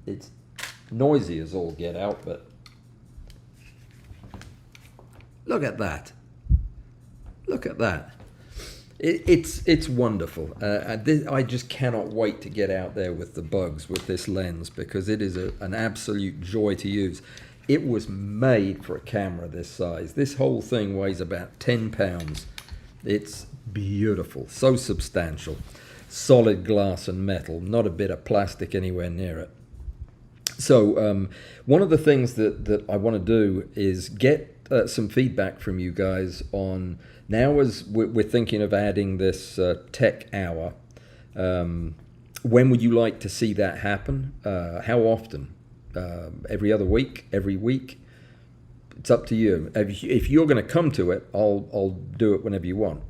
It's noisy as all get out, but look at that. Look at that. It's wonderful. I just cannot wait to get out there with the bugs with this lens, because it is an absolute joy to use. It was made for a camera this size. This whole thing weighs about 10 pounds. It's beautiful, so substantial. Solid glass and metal, not a bit of plastic anywhere near it. So one of the things that I want to do is get some feedback from you guys on, now as we're thinking of adding this tech hour, when would you like to see that happen? How often? Every other week? Every week? It's up to you. If you're going to come to it, I'll do it whenever you want.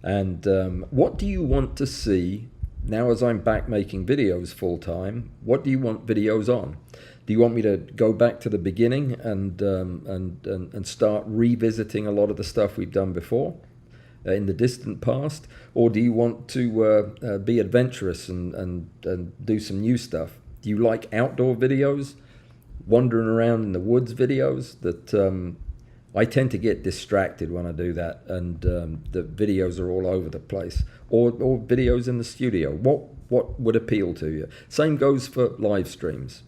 And what do you want to see now as I'm back making videos full time? What do you want videos on? Do you want me to go back to the beginning and start revisiting a lot of the stuff we've done before in the distant past? Or do you want to be adventurous and do some new stuff? Do you like outdoor videos, wandering around in the woods videos? That I tend to get distracted when I do that, and the videos are all over the place. Or videos in the studio. What would appeal to you? Same goes for live streams.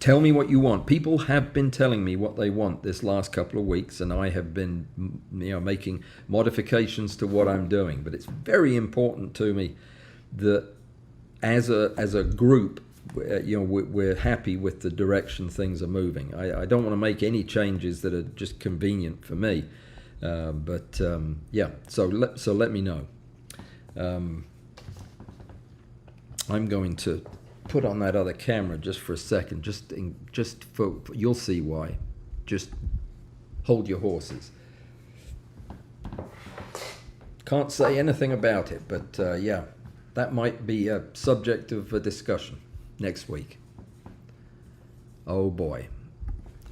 Tell me what you want. People have been telling me what they want this last couple of weeks, and I have been, making modifications to what I'm doing. But it's very important to me that as a group, we're happy with the direction things are moving. I don't want to make any changes that are just convenient for me. Yeah, so let me know. I'm going to put on that other camera just for a second, just for you'll see why. Just hold your horses. Can't say anything about it, but yeah, that might be a subject of a discussion next week. Oh boy.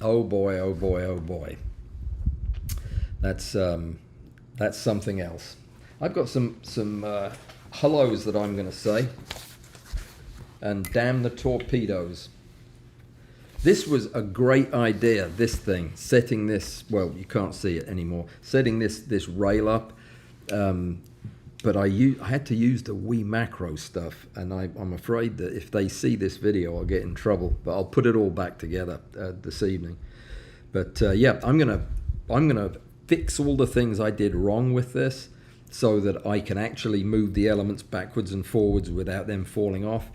Oh boy, oh boy, oh boy. That's something else. I've got some hellos that I'm going to say. And damn the torpedoes. This was a great idea, this thing, setting this, well, you can't see it anymore, setting this rail up. But I had to use the wee macro stuff, and I'm afraid that if they see this video, I'll get in trouble. But I'll put it all back together this evening. But yeah, I'm gonna fix all the things I did wrong with this, so that I can actually move the elements backwards and forwards without them falling off.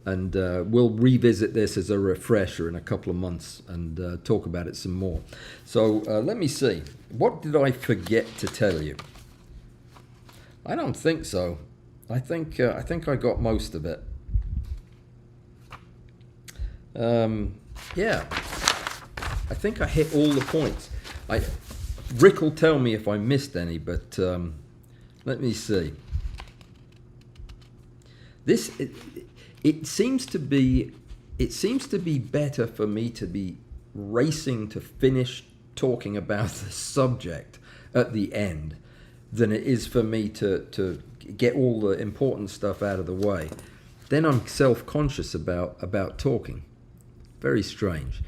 And we'll revisit this as a refresher in a couple of months and talk about it some more. So let me see. What did I forget to tell you? I don't think so. I think I got most of it. Yeah, I think I hit all the points. Rick will tell me if I missed any, but let me see. It seems to be better for me to be racing to finish talking about the subject at the end than it is for me to get all the important stuff out of the way. Then I'm self-conscious about talking. Very strange.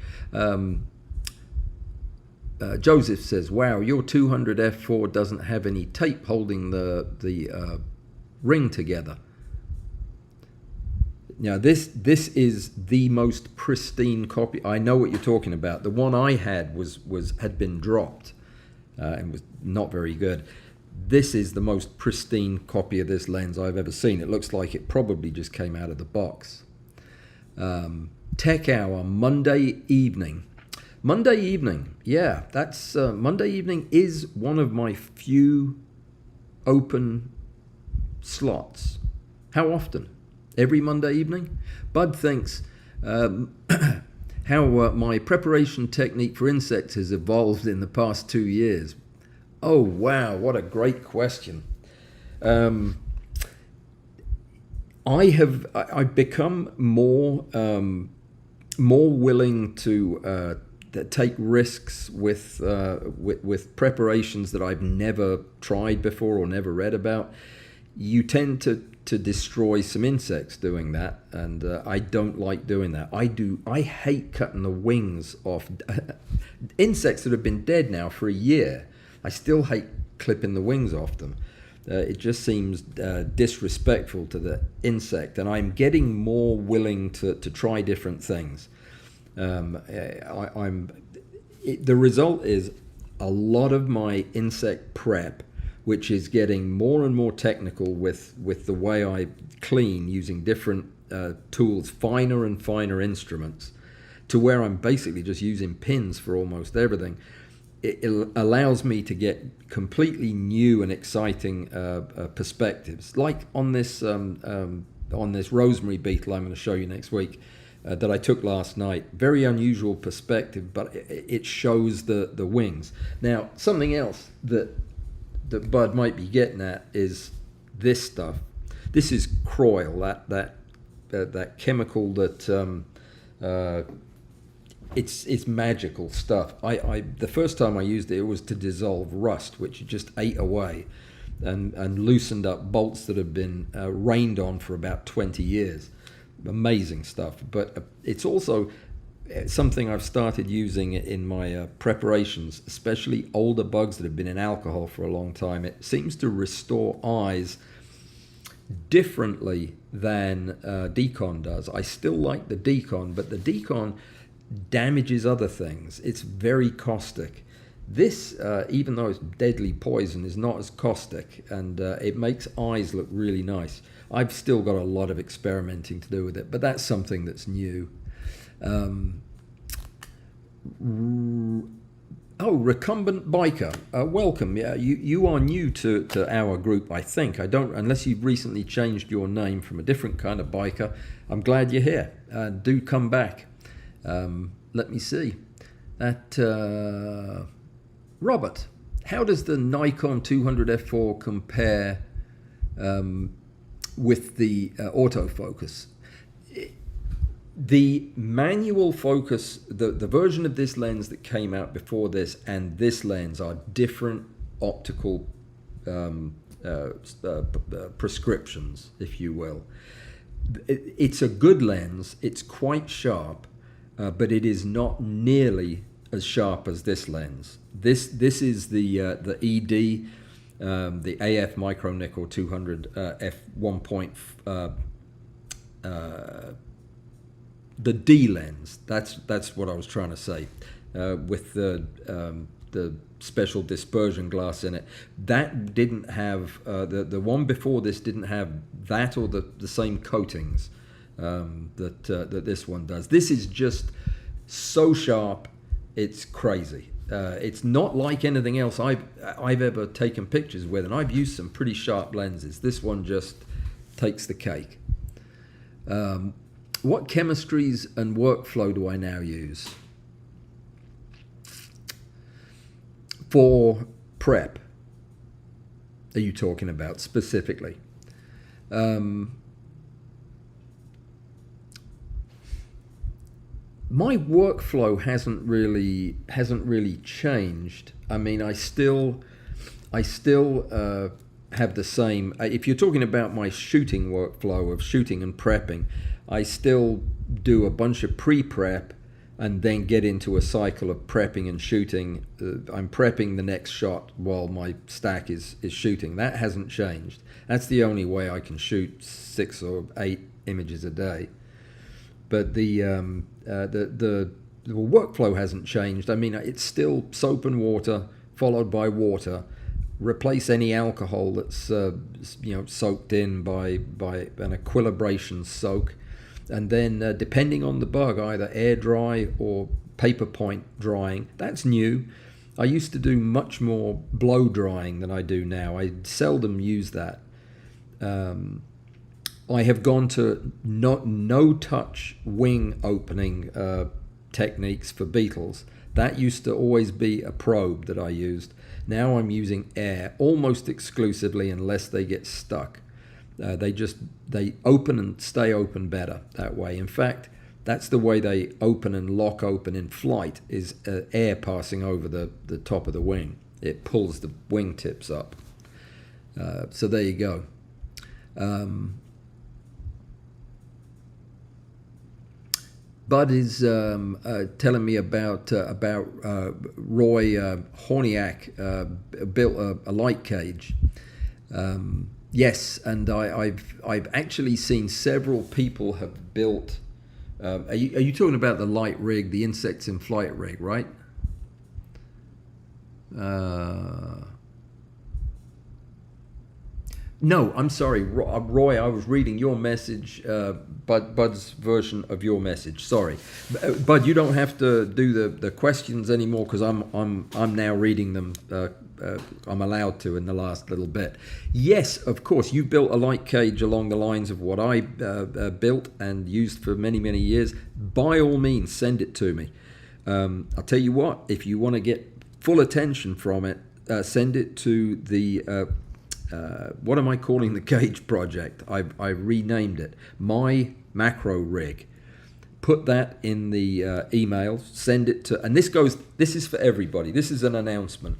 Joseph says, "Wow, your 200 f4 doesn't have any tape holding the ring together." Now this is the most pristine copy. I know what you're talking about. The one I had had been dropped and was not very good. This is the most pristine copy of this lens I've ever seen. It looks like it probably just came out of the box. Tech Hour, Monday evening. Monday evening, yeah, that's Monday evening is one of my few open slots. How often? Every Monday evening? Bud thinks how my preparation technique for insects has evolved in the past 2 years. Oh, wow, what a great question. I've become more willing to take risks with preparations that I've never tried before or never read about. You tend to destroy some insects doing that, and I don't like doing that. I hate cutting the wings off insects that have been dead now for a year. I still hate clipping the wings off them. It just seems disrespectful to the insect, and I'm getting more willing to try different things. The result is a lot of my insect prep, which is getting more and more technical with the way I clean using different tools, finer and finer instruments, to where I'm basically just using pins for almost everything. It allows me to get completely new and exciting perspectives, like on this Rosemary beetle I'm going to show you next week. That I took last night. Very unusual perspective, but it shows the wings. Now, something else that Bud might be getting at is this stuff. This is Croil, that chemical that it's magical stuff. The first time I used it was to dissolve rust, which just ate away and loosened up bolts that have been rained on for about 20 years. Amazing stuff. But it's also something I've started using in my preparations, especially older bugs that have been in alcohol for a long time. It seems to restore eyes differently than decon does. I still like the decon, but the decon damages other things. It's very caustic. This, even though it's deadly poison, is not as caustic, and it makes eyes look really nice. I've still got a lot of experimenting to do with it, but that's something that's new. Recumbent Biker, welcome. Yeah, you are new to our group, I think. I don't, unless you've recently changed your name from a different kind of biker. I'm glad you're here. Do come back. Let me see. Robert, how does the Nikon 200 f4 compare with the autofocus? The manual focus, the version of this lens that came out before this and this lens are different optical prescriptions, if you will. It's a good lens, it's quite sharp, but it is not nearly as sharp as this lens. This is the ED, the AF micro nickel 200 f 1. The D lens. That's what I was trying to say, with the special dispersion glass in it. That didn't have the one before this didn't have that or the same coatings that this one does. This is just so sharp, it's crazy. It's not like anything else I've ever taken pictures with, and I've used some pretty sharp lenses. This one just takes the cake. What chemistries and workflow do I now use for prep? Are you talking about specifically? My workflow hasn't really changed. I mean, I still have the same. If you're talking about my shooting workflow of shooting and prepping, I still do a bunch of pre-prep and then get into a cycle of prepping and shooting. I'm prepping the next shot while my stack is shooting. That hasn't changed. That's the only way I can shoot 6 or 8 images a day. But the workflow hasn't changed. I mean, it's still soap and water followed by water. Replace any alcohol that's soaked in by an equilibration soak, and then depending on the bug, either air dry or paper point drying. That's new. I used to do much more blow drying than I do now. I seldom use that. I have gone to no touch wing opening techniques for beetles. That used to always be a probe that I used. Now I'm using air almost exclusively unless they get stuck. They open and stay open better that way. In fact, that's the way they open and lock open in flight, is air passing over the top of the wing. It pulls the wing tips up. So there you go. Bud is telling me about Roy Horniak built a light cage. Yes, and I've actually seen several people have built. Are you talking about the light rig, the insects in flight rig, right? No, I'm sorry, Roy. I was reading your message, Bud's version of your message. Sorry, Bud. You don't have to do the questions anymore because I'm now reading them. I'm allowed to in the last little bit. Yes, of course. You built a light cage along the lines of what I built and used for many years. By all means, send it to me. I'll tell you what. If you want to get full attention from it, send it to the. What am I calling the cage project? I renamed it My Macro Rig. Put that in the email. Send it to, and this is for everybody. This is an announcement.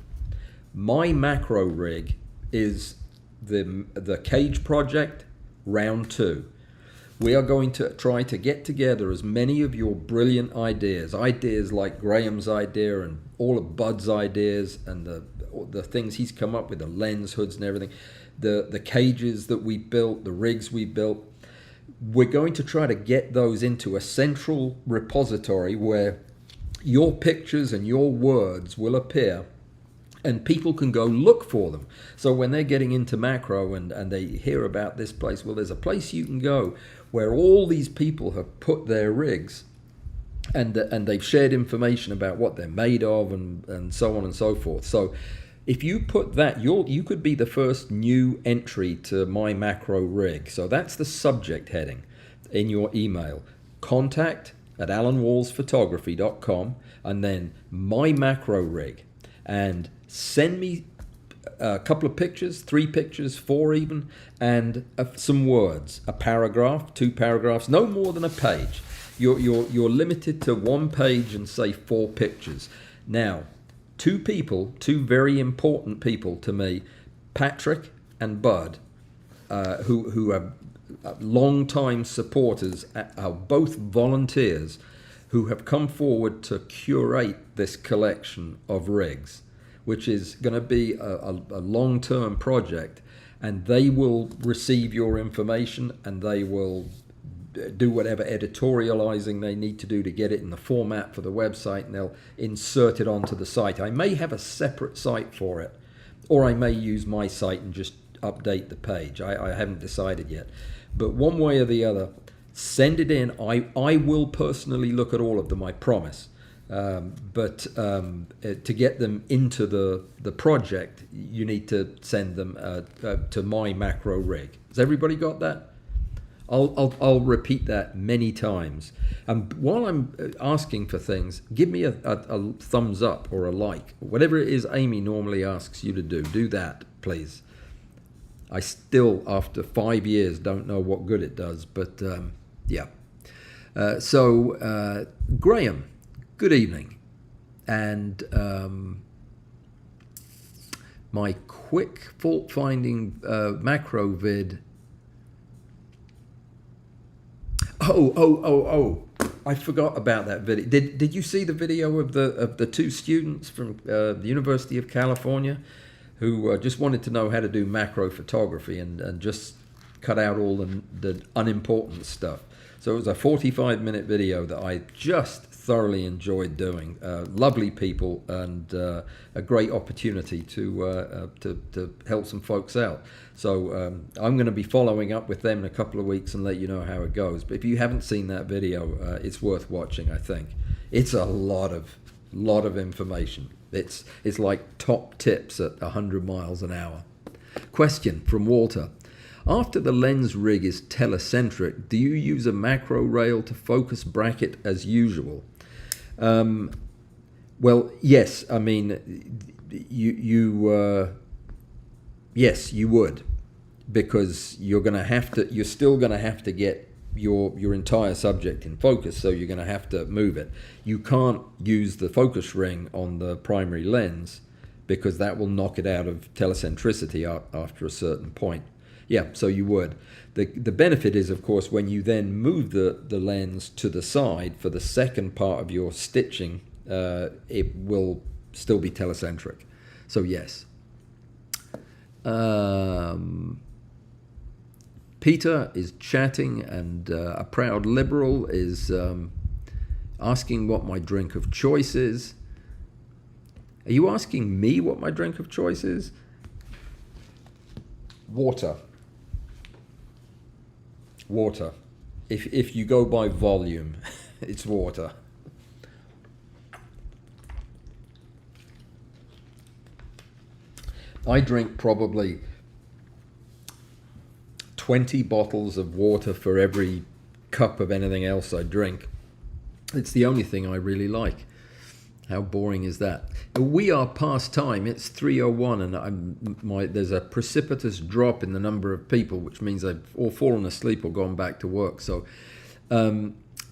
My Macro Rig is the cage project round 2. We are going to try to get together as many of your brilliant ideas like Graham's idea and all of Bud's ideas and the things he's come up with, the lens hoods and everything, the cages that we built, the rigs we built. We're going to try to get those into a central repository where your pictures and your words will appear and people can go look for them. So when they're getting into macro and they hear about this place, well, there's a place you can go where all these people have put their rigs and they've shared information about what they're made of and so on and so forth. So if you put that, you could be the first new entry to My Macro Rig. So that's the subject heading in your email. contact@allanwallsphotography.com and then My Macro Rig. And send me a couple of pictures, 3 pictures, 4 even, and some words, a paragraph, 2 paragraphs, no more than a page. you're limited to one page and say 4 pictures. Now, two very important people to me, Patrick and Bud, who are long-time supporters, are both volunteers who have come forward to curate this collection of rigs, which is going to be a long-term project, and they will receive your information and they will do whatever editorializing they need to do to get it in the format for the website, and they'll insert it onto the site. I may have a separate site for it, or I may use my site and just update the page. I haven't decided yet. But one way or the other, send it in. I will personally look at all of them, I promise. But to get them into the project, you need to send them to my macro rig. Has everybody got that? I'll repeat that many times. And while I'm asking for things, give me a thumbs up or a like. Whatever it is Amy normally asks you to do, do that, please. I still, after 5 years, don't know what good it does, but yeah. So, Graham, good evening. And my quick fault-finding macro vid. Oh! I forgot about that video. Did you see the video of the 2 students from the University of California who just wanted to know how to do macro photography and just cut out all the unimportant stuff? So it was a 45-minute video that I just thoroughly enjoyed doing. Lovely people and a great opportunity to help some folks out. So I'm going to be following up with them in a couple of weeks and let you know how it goes. But if you haven't seen that video, it's worth watching, I think. It's a lot of information. It's like top tips at 100 miles an hour. Question from Walter. After the lens rig is telecentric, do you use a macro rail to focus bracket as usual? Well, yes. I mean, yes, you would, because you're still going to have to get your entire subject in focus, so you're going to have to move it. You can't use the focus ring on the primary lens because that will knock it out of telecentricity after a certain point. Yeah, so you would. The benefit is, of course, when you then move the lens to the side for the second part of your stitching, it will still be telecentric. So yes. Peter is chatting, and a proud liberal is asking what my drink of choice is. Are you asking me what my drink of choice is? Water. Water. If you go by volume, it's water. I drink probably 20 bottles of water for every cup of anything else I drink. It's the only thing I really like. How boring is that? We are past time. It's 3:01, and there's a precipitous drop in the number of people, which means they've all fallen asleep or gone back to work. So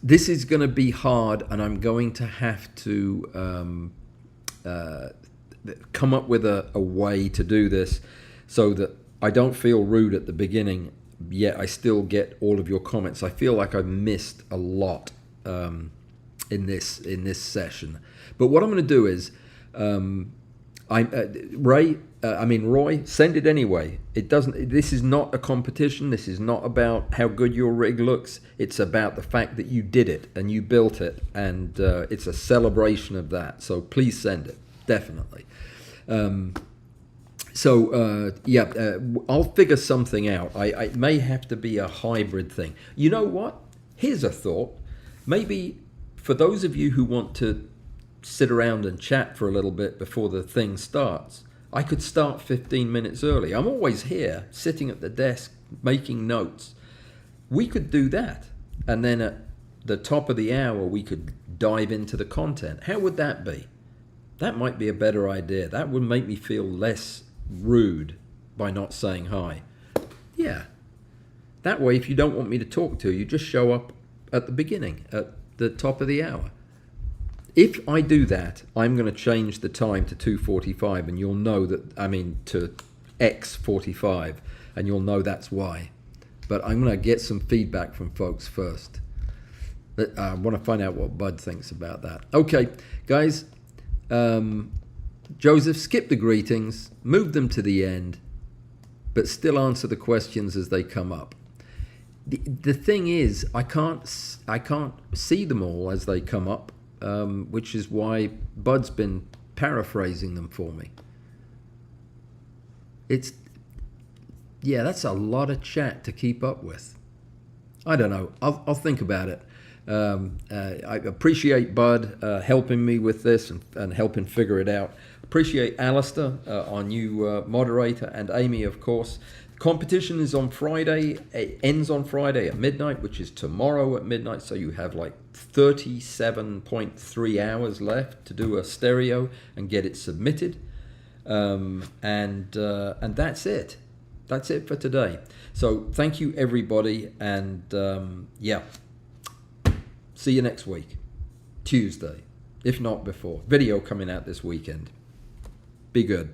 this is going to be hard, and I'm going to have to come up with a way to do this so that I don't feel rude at the beginning, yet I still get all of your comments. I feel like I've missed a lot in this session. But what I'm going to do is, Roy, send it anyway. It doesn't. This is not a competition. This is not about how good your rig looks. It's about the fact that you did it and you built it, and it's a celebration of that. So please send it, definitely. I'll figure something out. It may have to be a hybrid thing. You know what? Here's a thought. Maybe for those of you who want to sit around and chat for a little bit before the thing starts, I could start 15 minutes early. I'm always here, sitting at the desk, making notes. We could do that. And then at the top of the hour, we could dive into the content. How would that be? That might be a better idea. That would make me feel less rude by not saying hi. Yeah. That way, if you don't want me to talk to you, just show up at the beginning at the top of the hour. If I do that, I'm going to change the time to 2:45, and you'll know that, I mean, to X45, and you'll know that's why. But I'm going to get some feedback from folks first. I want to find out what Bud thinks about that. Okay, guys, Joseph, skip the greetings, move them to the end, but still answer the questions as they come up. The thing is, I can't see them all as they come up. Which is why Bud's been paraphrasing them for me. That's a lot of chat to keep up with. I don't know. I'll think about it. I appreciate Bud helping me with this and helping figure it out. Appreciate Alistair, our new moderator, and Amy, of course. Competition is on Friday. It ends on Friday at midnight, which is tomorrow at midnight. So you have like 37.3 hours left to do a stereo and get it submitted. And that's it. That's it for today. So thank you, everybody. And see you next week, Tuesday, if not before. Video coming out this weekend. Be good.